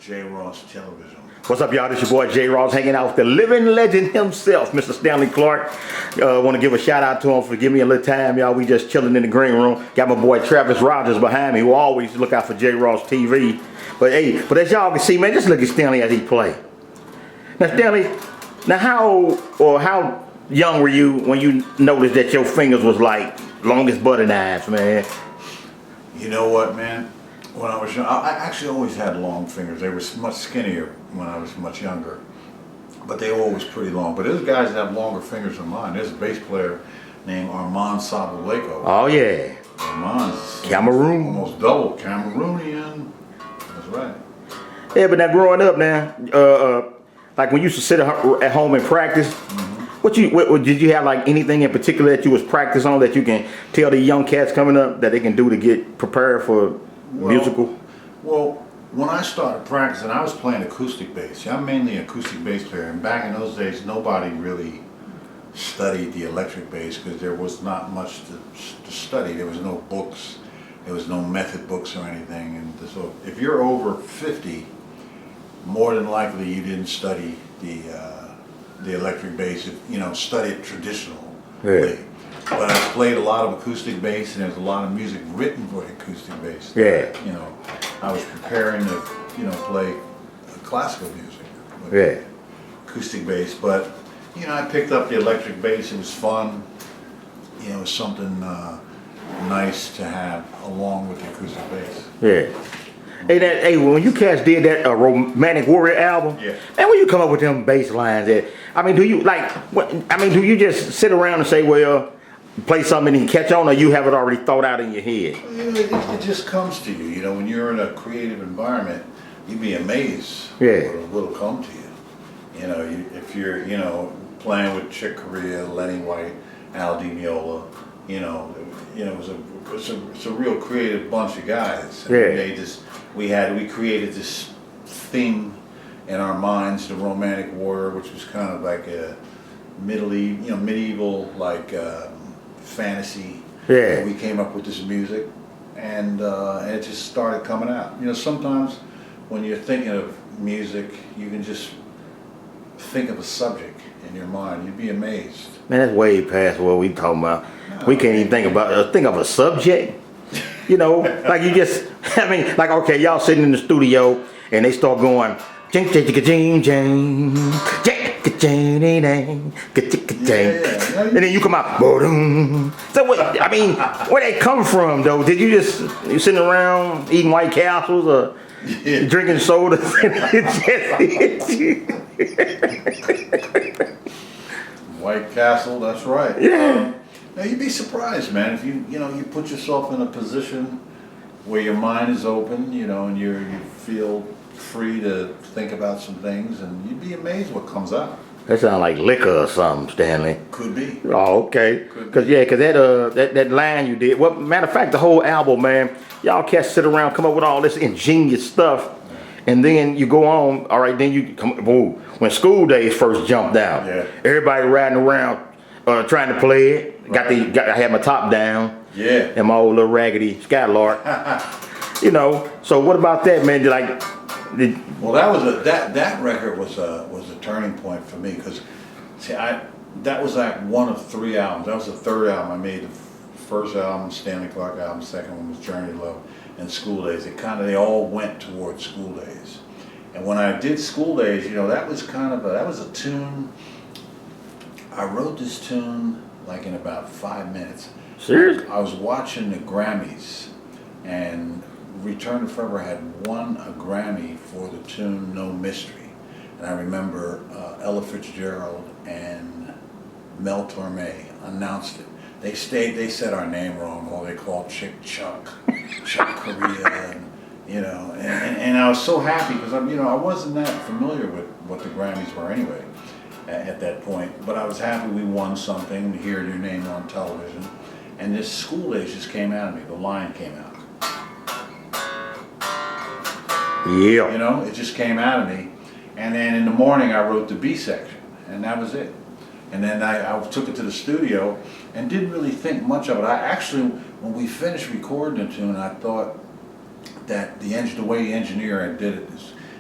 J. Ross Television. What's up, y'all? This your boy J. Ross hanging out with the living legend himself, Mr. Stanley Clarke. Want to give a shout out to him for giving me a little time, y'all. We just chilling in the green room. Got my boy Travis Rogers behind me, who always look out for J. Ross TV. But hey, as y'all can see, man, just look at Stanley as he play. Now, Stanley, now how young were you when you noticed that your fingers was like long as butter knives, man? You know what, man? When I was young, I actually always had long fingers. They were much skinnier when I was much younger, but they were always pretty long. But there's guys that have longer fingers than mine. There's a bass player named Armand Sabaleko. Oh yeah. Armand's Cameroon. almost double Cameroonian. That's right. Yeah, but now growing up now, like when you used to sit at home and practice, what did you have like anything in particular that you was practice on that you can tell the young cats coming up that they can do to get prepared for musical? Well, when I started practicing, I was playing acoustic bass. I'm mainly an acoustic bass player, and back in those days, nobody really studied the electric bass because there was not much to study. There was no books, there was no method books or anything. And so, if you're over 50, more than likely you didn't study the electric bass. Study it traditionally. Yeah. But I played a lot of acoustic bass, and there's a lot of music written for acoustic bass. Yeah. I was preparing to, play classical music with acoustic bass. But, I picked up the electric bass. It was fun. It was something nice to have along with the acoustic bass. Yeah. Hey, when you cats did that Romantic Warrior album, yeah, man, when you come up with them bass lines, do you just sit around and say, well, play something and catch on, or you have it already thought out in your head? It just comes to you. When you're in a creative environment, you'd be amazed what'll come to you. If you're, playing with Chick Corea, Lenny White, Al Di Meola, it's a real creative bunch of guys. And we created this theme in our minds, the Romantic Warrior, which was kind of like a medieval like fantasy. Yeah. We came up with this music, and it just started coming out. Sometimes when you're thinking of music, you can just think of a subject in your mind. You'd be amazed. Man, that's way past what we talking about. We can't even think of a subject. Like you just, okay, y'all sitting in the studio and they start going, and then you come out, so where they come from though? Did you sitting around eating White Castles or drinking sodas? White Castle, that's right. Yeah. Now you'd be surprised, man, if you put yourself in a position where your mind is open, and you feel free to think about some things, and you'd be amazed what comes out. That sounds like liquor or something, Stanley. Could be. Oh, okay. Cause that line you did. Well, matter of fact, the whole album, man, y'all cats sit around, come up with all this ingenious stuff, and then you go on. All right, then you come. Boom. When School Days first jumped out, everybody riding around trying to play it. Right. I had my top down. Yeah. And my old little raggedy Skylark. So what about that, man? Well, that record was a turning point for me, because that was like one of 3 albums. That was the 3rd album I made. The first album, Stanley Clarke album. The second one was Journey to Love and School Days. They all went towards School Days. And when I did School Days, that was that was a tune. I wrote this tune like in about 5 minutes. Seriously? I was watching the Grammys, and Return to Forever had won a Grammy for the tune No Mystery. And I remember Ella Fitzgerald and Mel Torme announced it. They said our name wrong, or they called Chick Chuck Corea, and I was so happy because I wasn't that familiar with what the Grammys were anyway at that point, but I was happy we won something, to hear your name on television, and this School Days just came out of me. The line came out. Yeah. It just came out of me, and then in the morning I wrote the B section, and that was it. And then I took it to the studio and didn't really think much of it. I actually, when we finished recording the tune, I thought that the way the engineer did it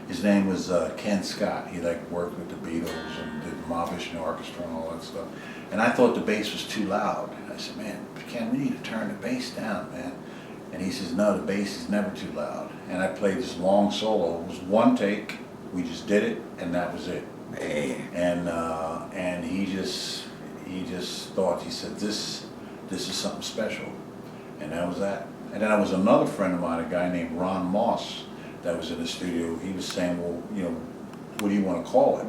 His name was Ken Scott. He like worked with the Beatles and did the Mahavishnu Orchestra and all that stuff. And I thought the bass was too loud. I said, man, Ken, we need to turn the bass down, man. And he says, no, the bass is never too loud. And I played this long solo. It was one take. We just did it, and that was it. Man. And he just thought, he said, this is something special. And that was that. And then I was another friend of mine, a guy named Ron Moss, that was in the studio. He was saying, well, you know, what do you want to call it?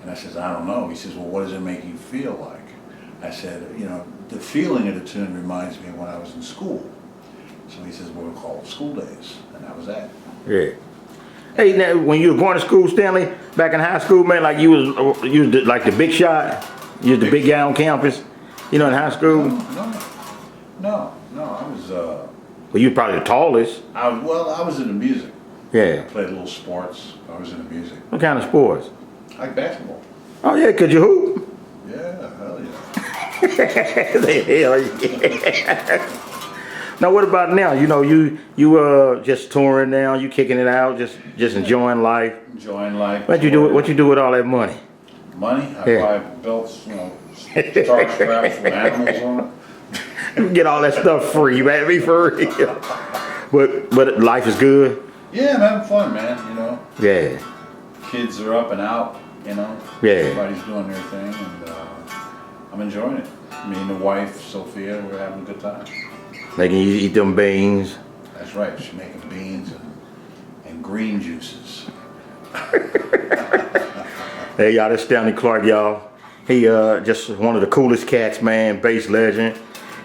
And I says, I don't know. He says, well, what does it make you feel like? I said, you know, the feeling of the tune reminds me of when I was in school. So he says, well, we'll call it School Days. And that was that. Yeah. Hey, now, when you were going to school, Stanley, back in high school, man, like you was like the big shot? You was the big guy on campus? You know, in high school? No, I was, Well, you were probably the tallest. I was into music. Yeah. I played a little sports. I was into music. What kind of sports? I like basketball. Oh, yeah, could you hoop? Yeah, hell yeah. Hell yeah. Now, what about now? You know, you just touring now, you kicking it out, just enjoying life. Enjoying life. What you do with all that money? Money? I buy belts, you know, star straps with animals on it. You get all that stuff free, man. Be for real. But life is good. Yeah, I'm having fun, man. You know. Yeah. Kids are up and out. You know. Yeah. Everybody's doing their thing, and I'm enjoying it. Me and the wife, Sophia, we're having a good time. Making you eat them beans. That's right. She's making beans and green juices. Hey, y'all, this Stanley Clarke, y'all. He just one of the coolest cats, man. Bass legend.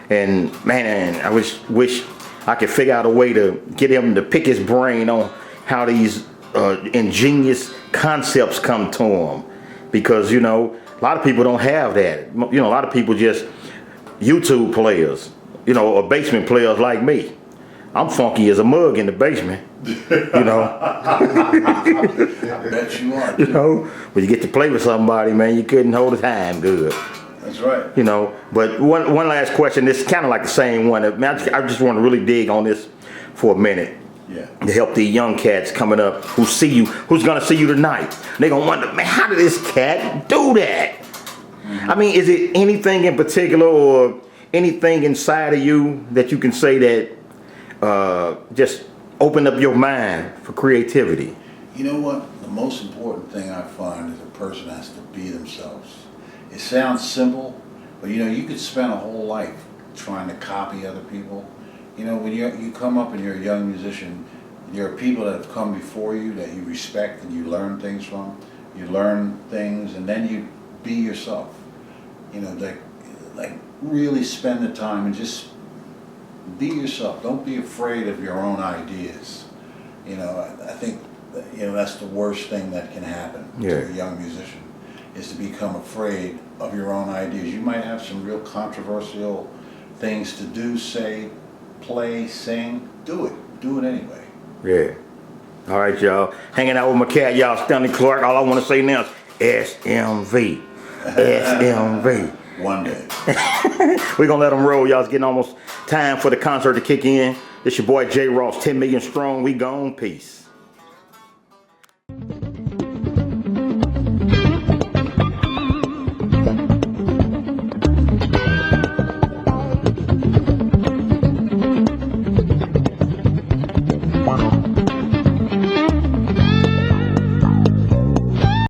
And man, I wish I could figure out a way to get him to pick his brain on how these ingenious concepts come to him, because you know a lot of people don't have that. You know, a lot of people just YouTube players, you know, or basement players like me. I'm funky as a mug in the basement, you know. I bet you are. You know, when you get to play with somebody, man, you couldn't hold the time good. That's right. You know, but one last question. This is kind of like the same one. I just want to really dig on this for a minute. Yeah. To help the young cats coming up who's gonna see you tonight. They're gonna wonder, man, how did this cat do that? Mm-hmm. I mean, is it anything in particular or anything inside of you that you can say that just open up your mind for creativity? You know what? The most important thing I find is a person has to be themselves. It sounds simple, but you know, you could spend a whole life trying to copy other people. You know, when you come up and you're a young musician, there are people that have come before you that you respect and you learn things from. You learn things and then you be yourself. You know, like really spend the time and just be yourself. Don't be afraid of your own ideas. You know, I think you know that's the worst thing that can happen to a young musician, is to become afraid of your own ideas. You might have some real controversial things to do, say, play, sing. Do it anyway. Yeah. All right, y'all. Hanging out with my cat, y'all. Stanley Clarke. All I want to say now is SMV. SMV. One day. We're going to let them roll, y'all. It's getting almost time for the concert to kick in. It's your boy J. Ross, 10 million strong. We gone. Peace.